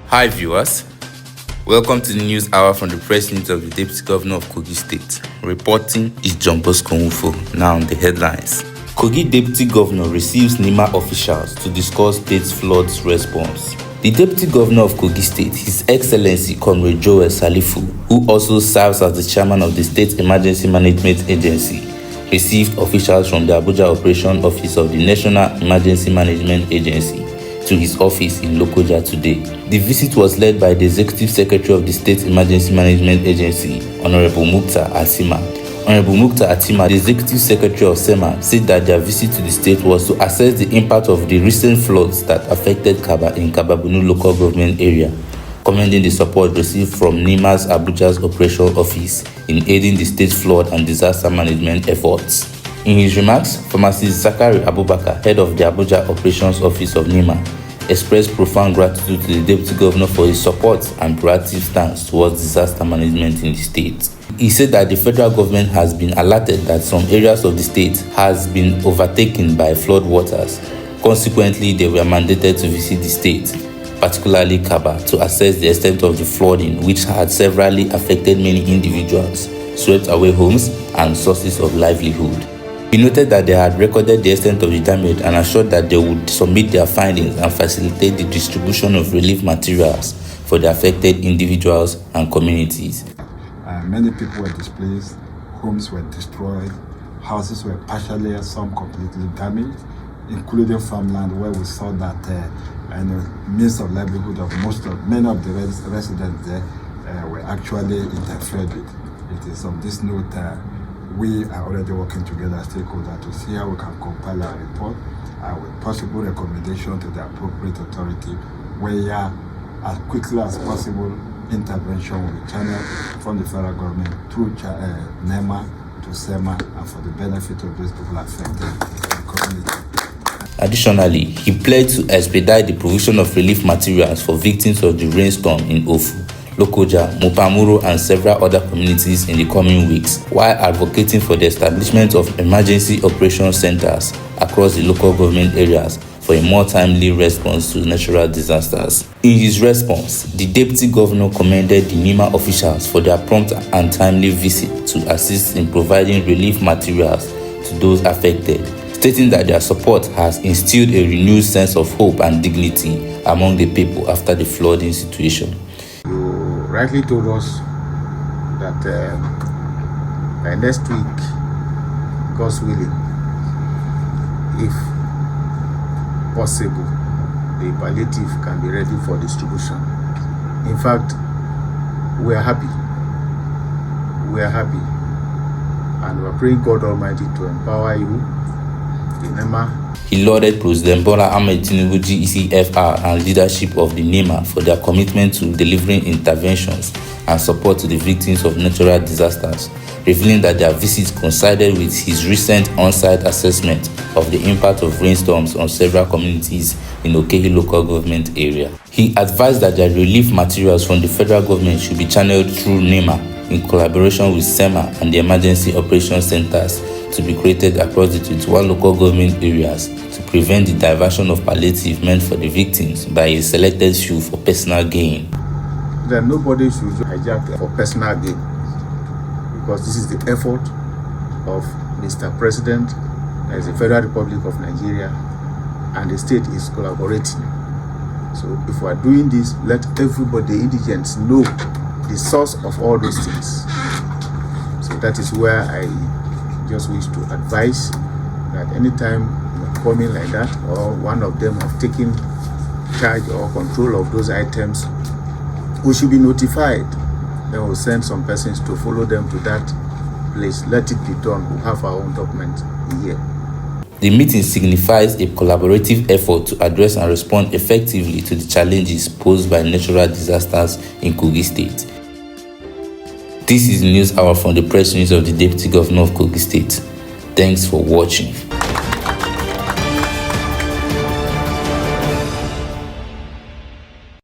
Hi viewers, welcome to the news hour from the press unit of the Deputy Governor of Kogi State. Reporting is John Bosco Nwufo. Now on the headlines. Kogi Deputy Governor receives NEMA officials to discuss state's floods response. The Deputy Governor of Kogi State, His Excellency Comrade Joel Salifu, who also serves as the chairman of the State Emergency Management Agency, received officials from the Abuja Operation Office of the National Emergency Management Agency to his office in Lokoja today. The visit was led by the Executive Secretary of the State Emergency Management Agency, Honorable Muktar Atima. Honorable Muktar Atima, the Executive Secretary of SEMA, said that their visit to the state was to assess the impact of the recent floods that affected Kabba-Bunu local government area, commending the support received from NEMA's Abuja's Operation Office in aiding the state's flood and disaster management efforts. In his remarks, Pharmacist Zakari Abubakar, head of the Abuja Operations Office of NEMA, expressed profound gratitude to the Deputy Governor for his support and proactive stance towards disaster management in the state. He said that the federal government has been alerted that some areas of the state has been overtaken by flood waters. Consequently, they were mandated to visit the state, particularly Kabba, to assess the extent of the flooding, which had severely affected many individuals, swept away homes and sources of livelihood. He noted that they had recorded the extent of the damage and assured that they would submit their findings and facilitate the distribution of relief materials for the affected individuals and communities. Many people were displaced, homes were destroyed, houses were partially and some completely damaged, including farmland where we saw that means of livelihood of many of the residents there were actually interfered with. It is on this note we are already working together as stakeholders to see how we can compile a report with possible recommendation to the appropriate authority where as quickly as possible intervention will be channeled from the federal government through NEMA to SEMA and for the benefit of those people affected in the community. Additionally, he pledged to expedite the provision of relief materials for victims of the rainstorm in Ofu, Lokoja, Mupamuro and several other communities in the coming weeks, while advocating for the establishment of emergency operation centers across the local government areas for a more timely response to natural disasters. In his response, the Deputy Governor commended the NEMA officials for their prompt and timely visit to assist in providing relief materials to those affected, stating that their support has instilled a renewed sense of hope and dignity among the people after the flooding situation. You rightly told us that by next week, God's willing, if possible, the palliative can be ready for distribution. In fact, we are happy, and we are praying God Almighty to empower you, the NEMA. He lauded President Bola Ahmed Tinubu GECFR and leadership of the NEMA for their commitment to delivering interventions and support to the victims of natural disasters, revealing that their visit coincided with his recent on-site assessment of the impact of rainstorms on several communities in Kogi local government area. He advised that their relief materials from the federal government should be channeled through NEMA in collaboration with SEMA and the emergency operation centers to be created across the 21 local government areas to prevent the diversion of palliative meant for the victims by a selected few for personal gain. That nobody should hijack for personal gain, because this is the effort of Mr. President, as the Federal Republic of Nigeria, and the state is collaborating. So if we are doing this, let everybody, indigents, know the source of all those things. So that is where I just wish to advise that anytime you're coming like that, or one of them have taken charge or control of those items, we should be notified. Then we'll send some persons to follow them to that place. Let it be done. We'll have our own document here. The meeting signifies a collaborative effort to address and respond effectively to the challenges posed by natural disasters in Kogi State. This is the news hour from the press unit of the Deputy Governor of Kogi State. Thanks for watching.